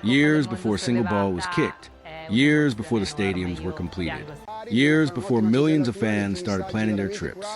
years before a single ball was kicked, years before the stadiums were completed, years before millions of fans started planning their trips.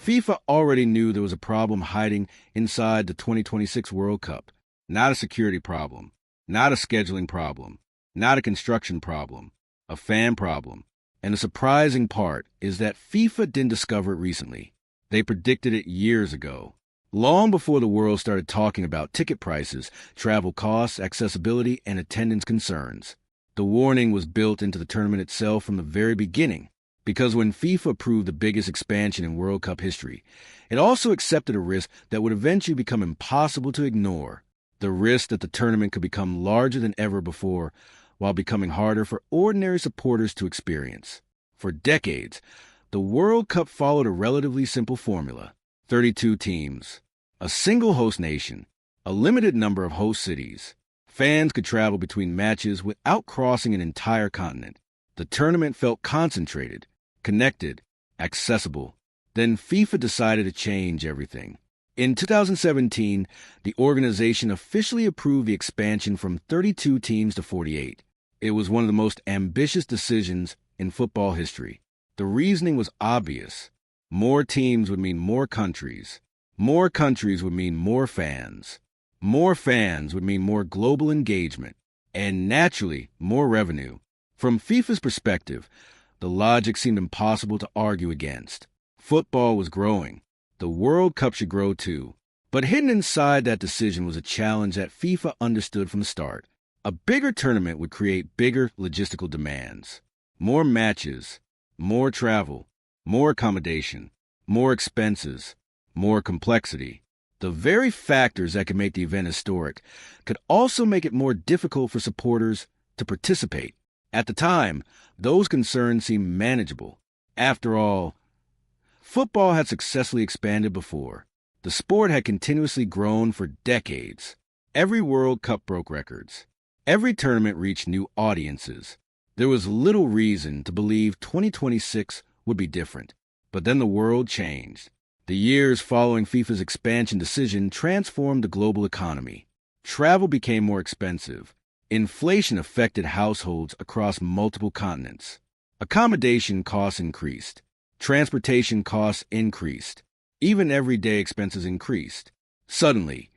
FIFA already knew there was a problem hiding inside the 2026 World Cup. Not a security problem, not a scheduling problem, not a construction problem, a fan problem. And the surprising part is that FIFA didn't discover it recently. They predicted it years ago. Long before the world started talking about ticket prices, travel costs, accessibility, and attendance concerns. The warning was built into the tournament itself from the very beginning, because when FIFA approved the biggest expansion in World Cup history, it also accepted a risk that would eventually become impossible to ignore. The risk that the tournament could become larger than ever before, while becoming harder for ordinary supporters to experience. For decades, the World Cup followed a relatively simple formula: 32 teams, a single host nation, a limited number of host cities. Fans could travel between matches without crossing an entire continent. The tournament felt concentrated, connected, accessible. Then FIFA decided to change everything. In 2017, the organization officially approved the expansion from 32 teams to 48. It was one of the most ambitious decisions in football history. The reasoning was obvious. More teams would mean more countries. More countries would mean more fans. More fans would mean more global engagement, and naturally, more revenue. From FIFA's perspective, the logic seemed impossible to argue against. Football was growing. The World Cup should grow too. But hidden inside that decision was a challenge that FIFA understood from the start. A bigger tournament would create bigger logistical demands. More matches, more travel, more accommodation, more expenses, more complexity. The very factors that could make the event historic could also make it more difficult for supporters to participate. At the time, those concerns seemed manageable. After all, football had successfully expanded before. The sport had continuously grown for decades. Every World Cup broke records. Every tournament reached new audiences. There was little reason to believe 2026 would be different. But then the world changed. The years following FIFA's expansion decision transformed the global economy. Travel became more expensive. Inflation affected households across multiple continents. Accommodation costs increased. Transportation costs increased. Even everyday expenses increased. Suddenly,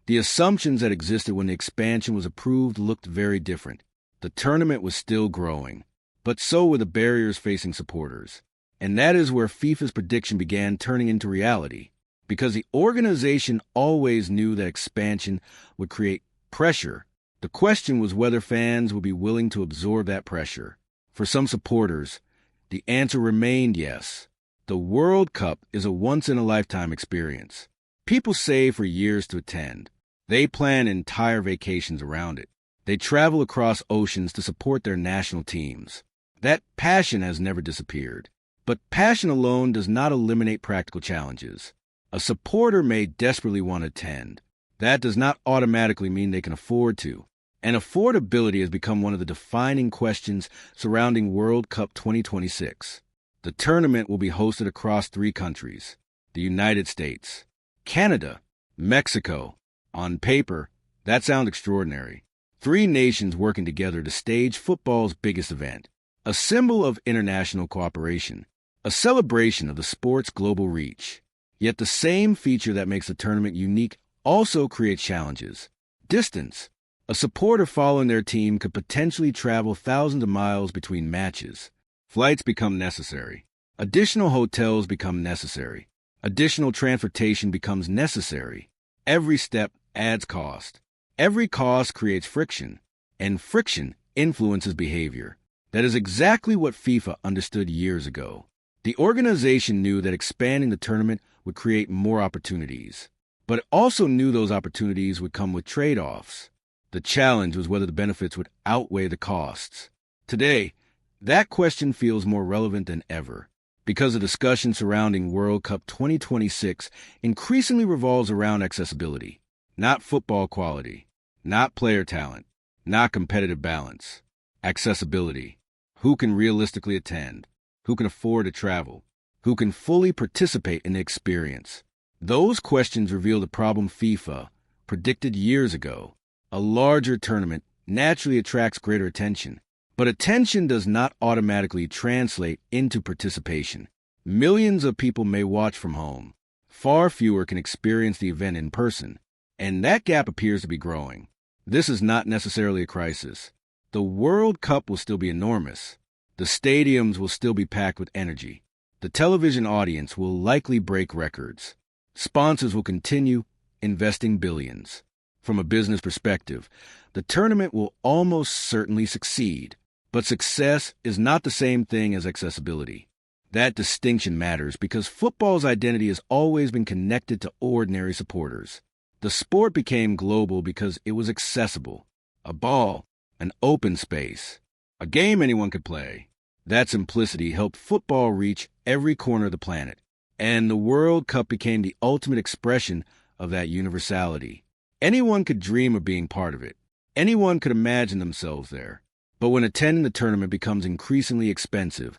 the assumptions that existed when the expansion was approved looked very different. The tournament was still growing, but so were the barriers facing supporters. And that is where FIFA's prediction began turning into reality, because the organization always knew that expansion would create pressure. The question was whether fans would be willing to absorb that pressure. For some supporters, the answer remained yes. The World Cup is a once-in-a-lifetime experience. People save for years to attend. They plan entire vacations around it. They travel across oceans to support their national teams. That passion has never disappeared. But passion alone does not eliminate practical challenges. A supporter may desperately want to attend. That does not automatically mean they can afford to. And affordability has become one of the defining questions surrounding World Cup 2026. The tournament will be hosted across 3 countries: the United States, Canada, Mexico. On paper, that sounds extraordinary. 3 nations working together to stage football's biggest event. A symbol of international cooperation. A celebration of the sport's global reach. Yet the same feature that makes the tournament unique also creates challenges. Distance. A supporter following their team could potentially travel thousands of miles between matches. Flights become necessary. Additional hotels become necessary. Additional transportation becomes necessary. Every step adds cost. Every cost creates friction, and friction influences behavior. That is exactly what FIFA understood years ago. The organization knew that expanding the tournament would create more opportunities, but it also knew those opportunities would come with trade-offs. The challenge was whether the benefits would outweigh the costs. Today, that question feels more relevant than ever, because the discussion surrounding World Cup 2026 increasingly revolves around accessibility, not football quality, not player talent, not competitive balance. Accessibility. Who can realistically attend? Who can afford to travel? Who can fully participate in the experience? Those questions reveal the problem FIFA predicted years ago. A larger tournament naturally attracts greater attention. But attention does not automatically translate into participation. Millions of people may watch from home. Far fewer can experience the event in person, and that gap appears to be growing. This is not necessarily a crisis. The World Cup will still be enormous. The stadiums will still be packed with energy. The television audience will likely break records. Sponsors will continue investing billions. From a business perspective, the tournament will almost certainly succeed. But success is not the same thing as accessibility. That distinction matters because football's identity has always been connected to ordinary supporters. The sport became global because it was accessible. A ball, an open space, a game anyone could play. That simplicity helped football reach every corner of the planet. And the World Cup became the ultimate expression of that universality. Anyone could dream of being part of it. Anyone could imagine themselves there. But when attending the tournament becomes increasingly expensive,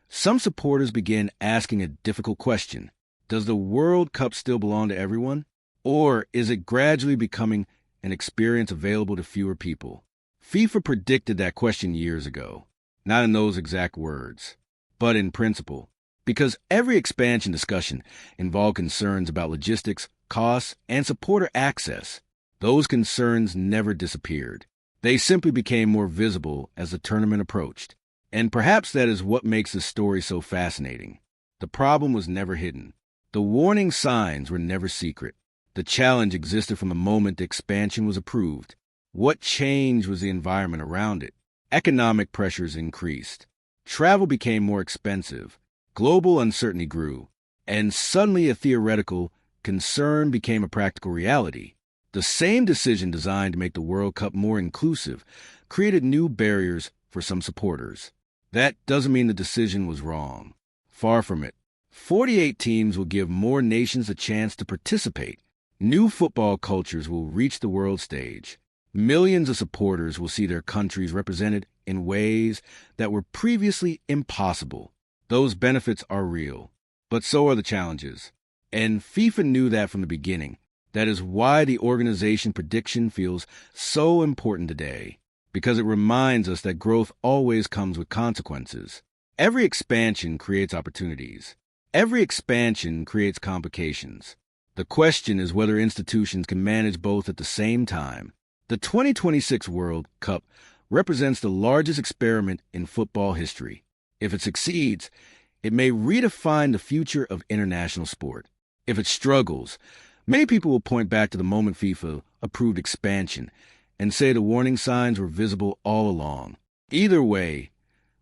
some supporters begin asking a difficult question. Does the World Cup still belong to everyone? Or is it gradually becoming an experience available to fewer people? FIFA predicted that question years ago. Not in those exact words, but in principle. Because every expansion discussion involved concerns about logistics, costs, and supporter access. Those concerns never disappeared. They simply became more visible as the tournament approached. And perhaps that is what makes this story so fascinating. The problem was never hidden. The warning signs were never secret. The challenge existed from the moment the expansion was approved. What changed was the environment around it. Economic pressures increased. Travel became more expensive. Global uncertainty grew. And suddenly a theoretical concern became a practical reality. The same decision designed to make the World Cup more inclusive created new barriers for some supporters. That doesn't mean the decision was wrong. Far from it. 48 teams will give more nations a chance to participate. New football cultures will reach the world stage. Millions of supporters will see their countries represented in ways that were previously impossible. Those benefits are real, but so are the challenges. And FIFA knew that from the beginning. That is why the organization prediction feels so important today, because it reminds us that growth always comes with consequences. Every expansion creates opportunities. Every expansion creates complications. The question is whether institutions can manage both at the same time. The 2026 World Cup represents the largest experiment in football history. If it succeeds, it may redefine the future of international sport. If it struggles, many people will point back to the moment FIFA approved expansion and say the warning signs were visible all along. Either way,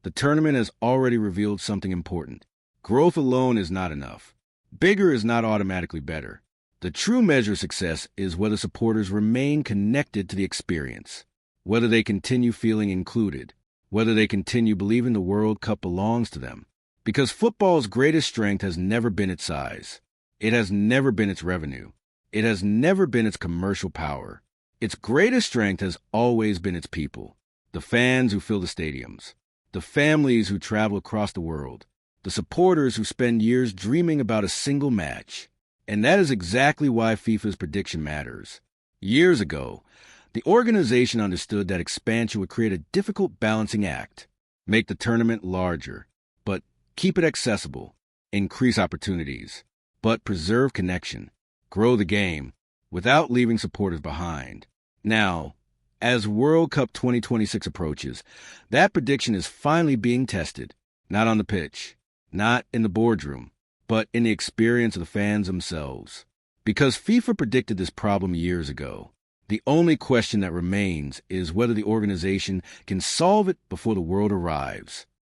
the tournament has already revealed something important. Growth alone is not enough. Bigger is not automatically better. The true measure of success is whether supporters remain connected to the experience, whether they continue feeling included, whether they continue believing the World Cup belongs to them. Because football's greatest strength has never been its size. It has never been its revenue. It has never been its commercial power. Its greatest strength has always been its people, the fans who fill the stadiums, the families who travel across the world, the supporters who spend years dreaming about a single match. And that is exactly why FIFA's prediction matters. Years ago, the organization understood that expansion would create a difficult balancing act, make the tournament larger, but keep it accessible, increase opportunities, but preserve connection, grow the game, without leaving supporters behind. Now, as World Cup 2026 approaches, that prediction is finally being tested, not on the pitch, not in the boardroom, but in the experience of the fans themselves. Because FIFA predicted this problem years ago, the only question that remains is whether the organization can solve it before the world arrives.